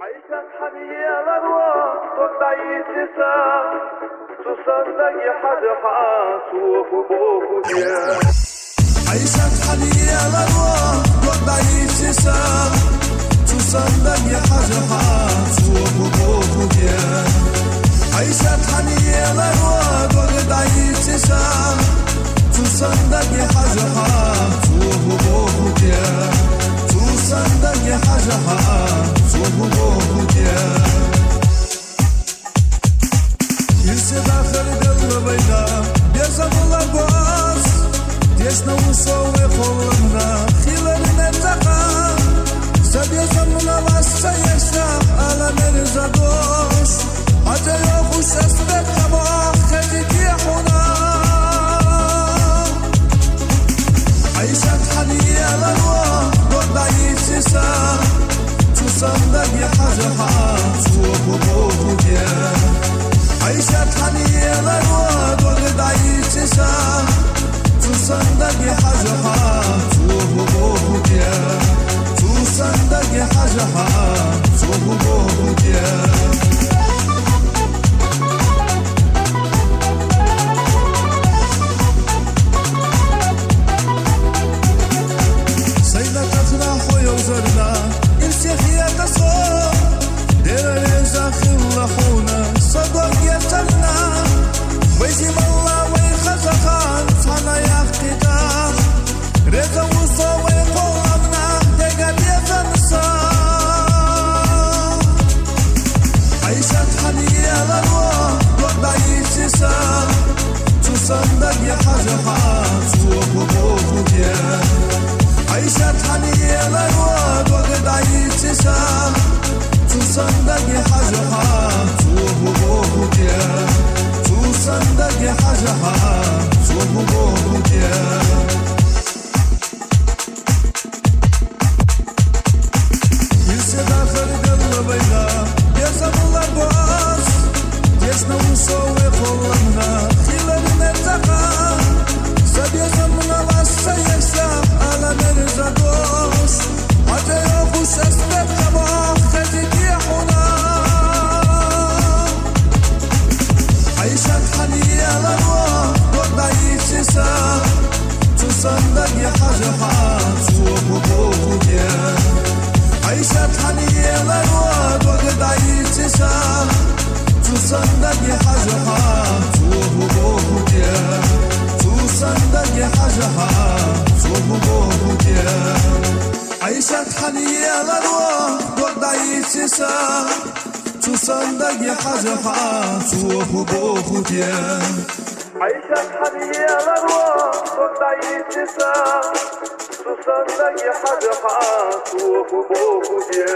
عيشت حنية الوقت عيشتها تصدق حدها سوف بوكوجيا عيشت حنية الوقت عيشتها تصدق حدها سوف بوكوجيا عيشت حنية الوقت عيشتها تصدق حدها سوف بوكوجيا تصدق حدها Если дахар голубайда, без амула бас, здесь на усове холодно, хилари не така, за без амула вас саяса, ала не задош, а те йоху шестек табах, хедики хуна. عيشت حنية للوا ضعيف سيسا تصدق يا حاجها سوق بوكوجيا عيشت حنية للوا ضعيف سيسا تصدق يا حاجها سوق بوكوجيا تصدق يا حاجها سوق بوكوجيا تصدق يا حاجها سوق بوكوجيا عيشت حنية للواد وقت عيشتها تصدق يا حاجها سوق بوكوجيا تصدق يا حاجها سوق بوكوجيا Если дахар голубайда, без амула бас, здесь на усове холодно. عيشت حنية للوقت عيشتها تصدق يا حاجها سوق بوكوجيا عيشت حنية للوقت عيشتها تصدق يا حاجها سوق بوكوجيا تصدق يا حاجها سوق بوكوجيا عيشت حنية للوقت عيشتها تصدق يا حاجها سوق بوكوجيا عيشت حنية للوقت عيشتها تصدق يا حاجها سوق بوكوجيا